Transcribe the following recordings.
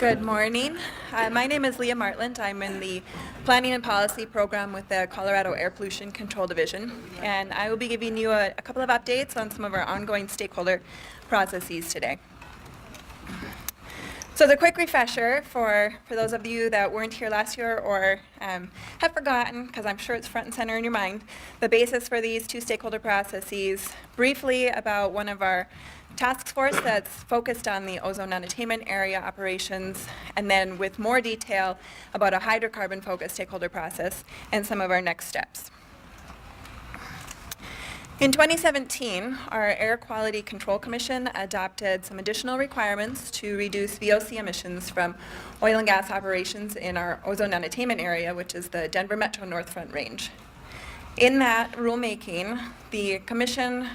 Good morning. My name is Leah Martland. I'm in the Planning and Policy Program with the Colorado Air Pollution Control Division, and I will be giving you a couple of updates on some of our ongoing stakeholder processes today. So the quick refresher for those of you that weren't here last year or have forgotten, because I'm sure it's front and center in your mind, the basis for these two stakeholder processes, briefly about one of our task force that's focused on the ozone non-attainment area operations, and then with more detail about a hydrocarbon-focused stakeholder process and some of our next steps. In 2017, our Air Quality Control Commission adopted some additional requirements to reduce VOC emissions from oil and gas operations in our ozone non-attainment area, which is the Denver Metro North Front Range. In that rulemaking, the Commission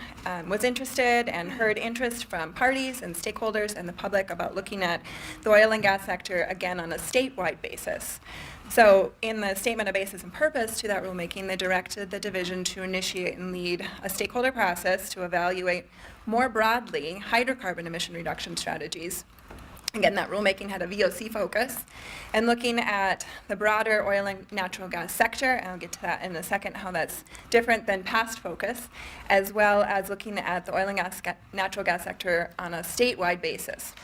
was interested and heard interest from parties and stakeholders and the public about looking at the oil and gas sector again on a statewide basis. So in the statement of basis and purpose to that rulemaking, they directed the division to initiate and lead a stakeholder process to evaluate more broadly hydrocarbon emission reduction strategies. Again, that rulemaking had a VOC focus, and looking at the broader oil and natural gas sector, and I'll get to that in a second, how that's different than past focus, as well as looking at the oil and natural gas sector on a statewide basis.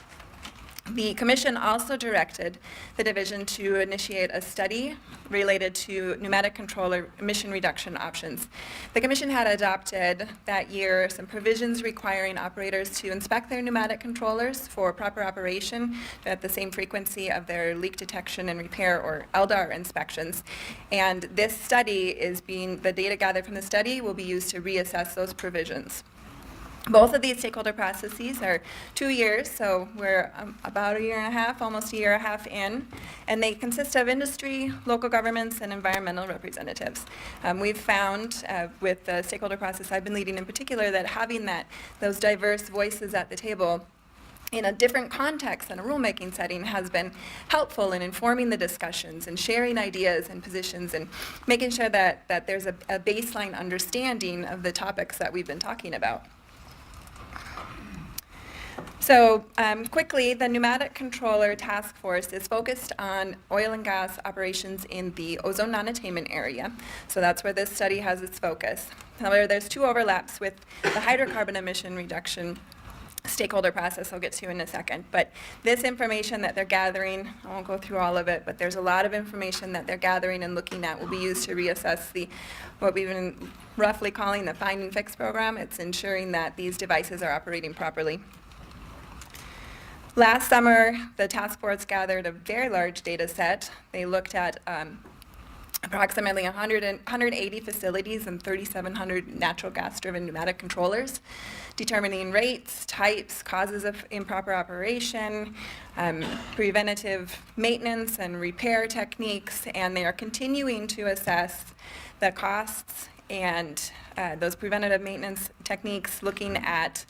The Commission also directed the division to initiate a study related to pneumatic controller emission reduction options. The Commission had adopted that year some provisions requiring operators to inspect their pneumatic controllers for proper operation at the same frequency of their leak detection and repair, or LDAR, inspections. And this study the data gathered from the study will be used to reassess those provisions. Both of these stakeholder processes are 2 years, so we're about a year and a half, almost a year and a half in, and they consist of industry, local governments, and environmental representatives. We've found with the stakeholder process I've been leading in particular that having those diverse voices at the table in a different context than a rulemaking setting has been helpful in informing the discussions and sharing ideas and positions and making sure that there's a baseline understanding of the topics that we've been talking about. So quickly, the Pneumatic Controller Task Force is focused on oil and gas operations in the ozone non-attainment area. So that's where this study has its focus. However, there's two overlaps with the hydrocarbon emission reduction stakeholder process I'll get to in a second. But this information that they're gathering, I won't go through all of it, but there's a lot of information that they're gathering and looking at will be used to reassess what we've been roughly calling the Find and Fix program. It's ensuring that these devices are operating properly. Last summer, the task force gathered a very large data set. They looked at approximately 180 facilities and 3,700 natural gas-driven pneumatic controllers, determining rates, types, causes of improper operation, preventative maintenance and repair techniques, and they are continuing to assess the costs and those preventative maintenance techniques, looking at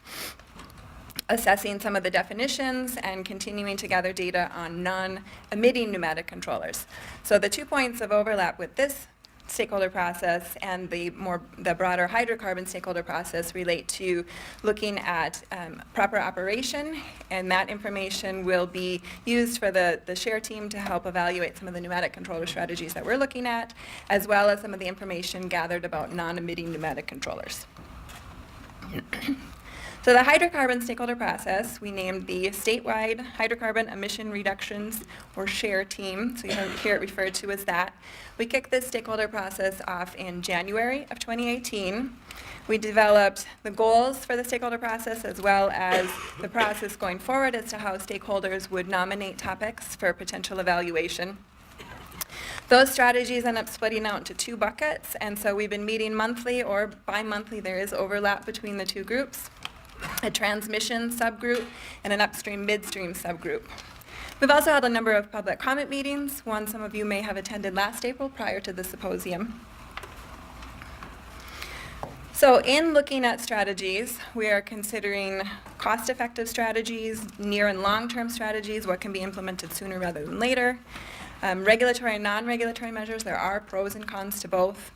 assessing some of the definitions and continuing to gather data on non-emitting pneumatic controllers. So the 2 points of overlap with this stakeholder process and the broader hydrocarbon stakeholder process relate to looking at proper operation, and that information will be used for the SHER team to help evaluate some of the pneumatic controller strategies that we're looking at, as well as some of the information gathered about non-emitting pneumatic controllers. So the hydrocarbon stakeholder process, we named the Statewide Hydrocarbon Emission Reductions, or SHER team, so you hear it referred to as that. We kicked this stakeholder process off in January of 2018. We developed the goals for the stakeholder process as well as the process going forward as to how stakeholders would nominate topics for potential evaluation. Those strategies end up splitting out into 2 buckets, and so we've been meeting monthly or bi-monthly. There is overlap between the 2 groups. A transmission subgroup and an upstream midstream subgroup. We've also held a number of public comment meetings, one some of you may have attended last April prior to the symposium. So in looking at strategies, we are considering cost-effective strategies, near and long-term strategies, what can be implemented sooner rather than later, Regulatory and non-regulatory measures, there are pros and cons to both.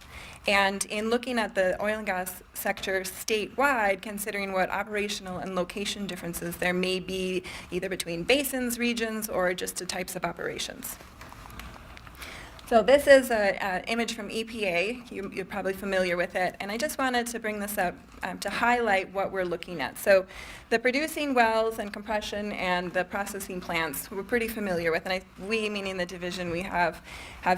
And in looking at the oil and gas sector statewide, considering what operational and location differences there may be either between basins, regions, or just the types of operations. So this is an image from EPA. You're probably familiar with it. And I just wanted to bring this up to highlight what we're looking at. So the producing wells and compression and the processing plants we're pretty familiar with. And we, meaning the division, we have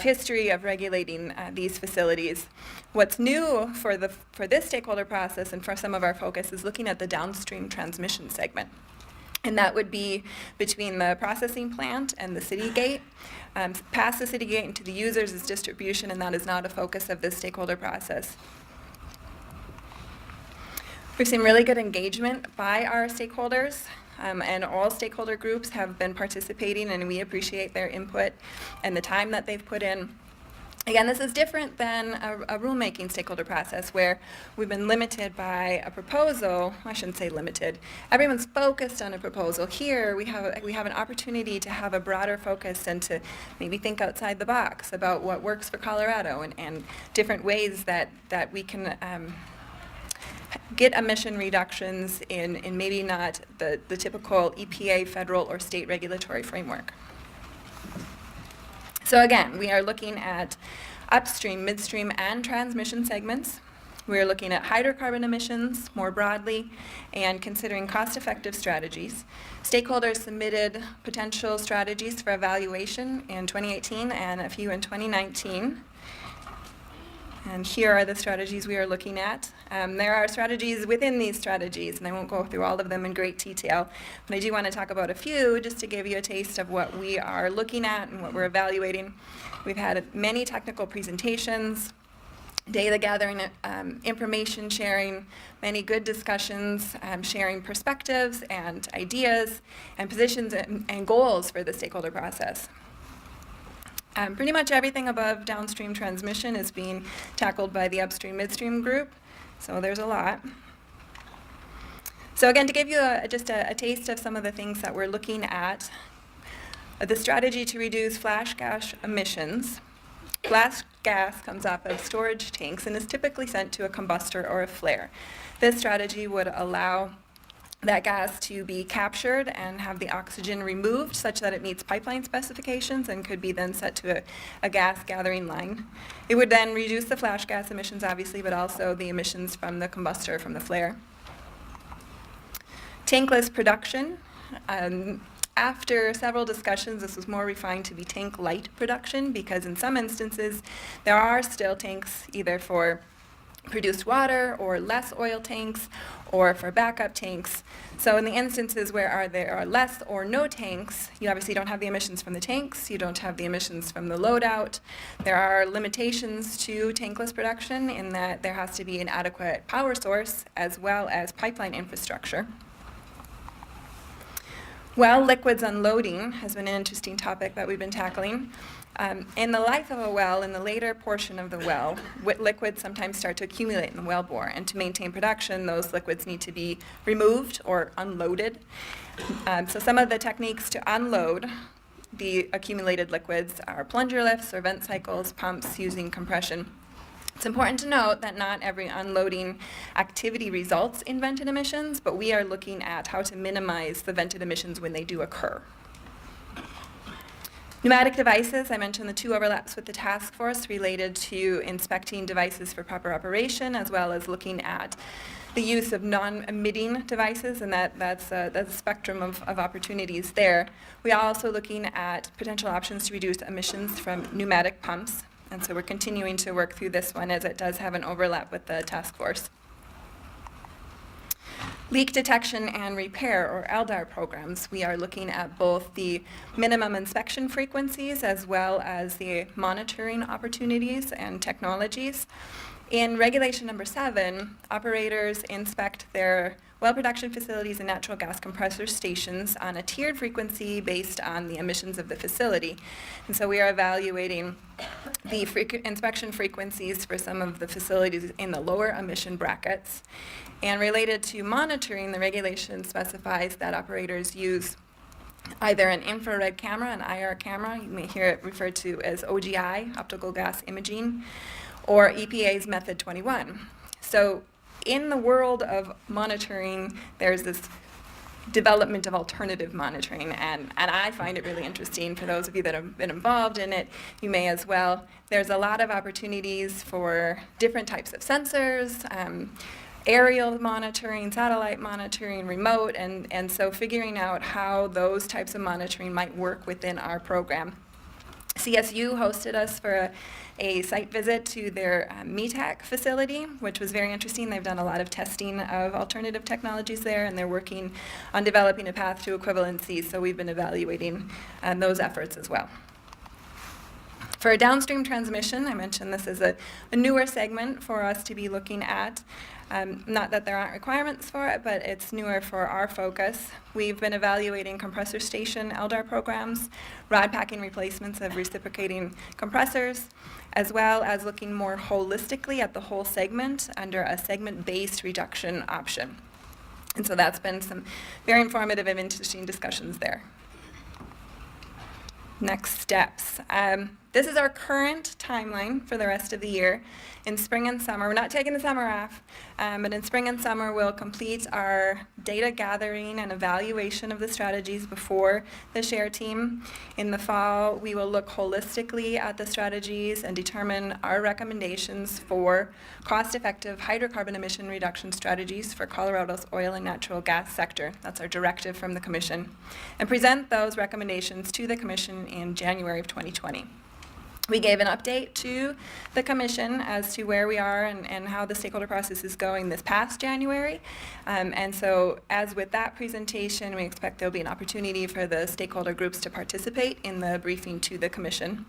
history of regulating these facilities. What's new for this stakeholder process and for some of our focus is looking at the downstream transmission segment. And that would be between the processing plant and the city gate. Past the city gate into the users is distribution, and that is not a focus of this stakeholder process. We've seen really good engagement by our stakeholders, and all stakeholder groups have been participating, and we appreciate their input and the time that they've put in. Again, this is different than a rulemaking stakeholder process where we've been limited by a proposal. I shouldn't say limited. Everyone's focused on a proposal. Here, we have an opportunity to have a broader focus and to maybe think outside the box about what works for Colorado and different ways that we can get emission reductions in maybe not the typical EPA, federal, or state regulatory framework. So again, we are looking at upstream, midstream, and transmission segments. We are looking at hydrocarbon emissions more broadly and considering cost-effective strategies. Stakeholders submitted potential strategies for evaluation in 2018 and a few in 2019. And here are the strategies we are looking at. There are strategies within these strategies, and I won't go through all of them in great detail, but I do want to talk about a few just to give you a taste of what we are looking at and what we're evaluating. We've had many technical presentations, data gathering, information sharing, many good discussions, sharing perspectives and ideas and positions and goals for the stakeholder process. Pretty much everything above downstream transmission is being tackled by the upstream midstream group, so there's a lot. So again, to give you just a taste of some of the things that we're looking at, the strategy to reduce flash gas emissions. Flash gas comes off of storage tanks and is typically sent to a combustor or a flare. This strategy would allow that gas to be captured and have the oxygen removed such that it meets pipeline specifications and could be then set to a gas gathering line. It would then reduce the flash gas emissions, obviously, but also the emissions from the combustor, from the flare. Tankless production. After several discussions, this was more refined to be tank light production because in some instances there are still tanks either for produced water or less oil tanks or for backup tanks. So in the instances where there are less or no tanks, you obviously don't have the emissions from the tanks, you don't have the emissions from the loadout. There are limitations to tankless production in that there has to be an adequate power source as well as pipeline infrastructure. Well, liquids unloading has been an interesting topic that we've been tackling. In the life of a well, in the later portion of the well, liquids sometimes start to accumulate in the wellbore, and to maintain production, those liquids need to be removed or unloaded. So some of the techniques to unload the accumulated liquids are plunger lifts or vent cycles, pumps using compression. It's important to note that not every unloading activity results in vented emissions, but we are looking at how to minimize the vented emissions when they do occur. Pneumatic devices, I mentioned the two overlaps with the task force related to inspecting devices for proper operation as well as looking at the use of non-emitting devices, and that's a spectrum of opportunities there. We are also looking at potential options to reduce emissions from pneumatic pumps, and so we're continuing to work through this one as it does have an overlap with the task force. Leak detection and repair, or LDAR programs, we are looking at both the minimum inspection frequencies as well as the monitoring opportunities and technologies. In regulation number 7, operators inspect their well production facilities and natural gas compressor stations on a tiered frequency based on the emissions of the facility. And so we are evaluating the inspection frequencies for some of the facilities in the lower emission brackets. And related to monitoring, the regulation specifies that operators use either an infrared camera, an IR camera, you may hear it referred to as OGI, optical gas imaging, or EPA's Method 21. So in the world of monitoring, there's this development of alternative monitoring, and I find it really interesting. For those of you that have been involved in it, you may as well. There's a lot of opportunities for different types of sensors, aerial monitoring, satellite monitoring, remote, and so figuring out how those types of monitoring might work within our program. CSU hosted us for a site visit to their METAC facility, which was very interesting. They've done a lot of testing of alternative technologies there, and they're working on developing a path to equivalency, so we've been evaluating those efforts as well. For downstream transmission, I mentioned this is a newer segment for us to be looking at. Not that there aren't requirements for it, but it's newer for our focus. We've been evaluating compressor station LDAR programs, rod packing replacements of reciprocating compressors, as well as looking more holistically at the whole segment under a segment-based reduction option. And so that's been some very informative and interesting discussions there. Next steps. This is our current timeline for the rest of the year. In spring and summer, we're not taking the summer off, but in spring and summer we'll complete our data gathering and evaluation of the strategies before the SHER team. In the fall, we will look holistically at the strategies and determine our recommendations for cost-effective hydrocarbon emission reduction strategies for Colorado's oil and natural gas sector. That's our directive from the Commission. And present those recommendations to the Commission in January of 2020. We gave an update to the Commission as to where we are and how the stakeholder process is going this past January. And so as with that presentation, we expect there'll be an opportunity for the stakeholder groups to participate in the briefing to the Commission.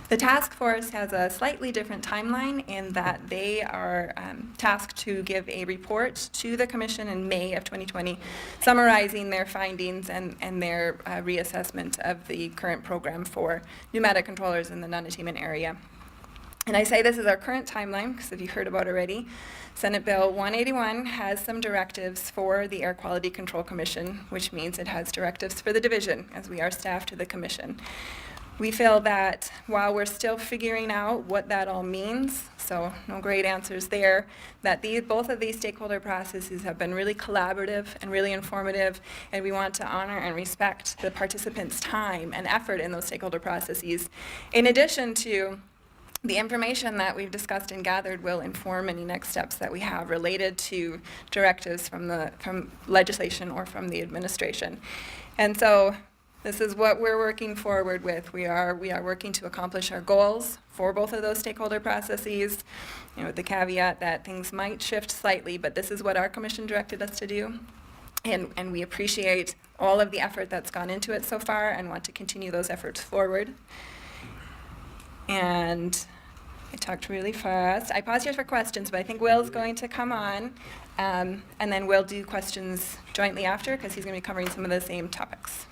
The task force has a slightly different timeline in that they are tasked to give a report to the Commission in May of 2020, summarizing their findings and their reassessment of the current program for pneumatic controllers in the non-attainment area. And I say this is our current timeline because, if you heard about already, Senate Bill 181 has some directives for the Air Quality Control Commission, which means it has directives for the division, as we are staff to the Commission. We feel that while we're still figuring out what that all means, so no great answers there, that both of these stakeholder processes have been really collaborative and really informative, and we want to honor and respect the participants' time and effort in those stakeholder processes. In addition to the information that we've discussed and gathered will inform any next steps that we have related to directives from legislation or from the administration. And so this is what we're working forward with. We are working to accomplish our goals for both of those stakeholder processes, with the caveat that things might shift slightly, but this is what our Commission directed us to do. And we appreciate all of the effort that's gone into it so far and want to continue those efforts forward. And I talked really fast. I paused here for questions, but I think Will's going to come on, and then we'll do questions jointly after because he's going to be covering some of the same topics.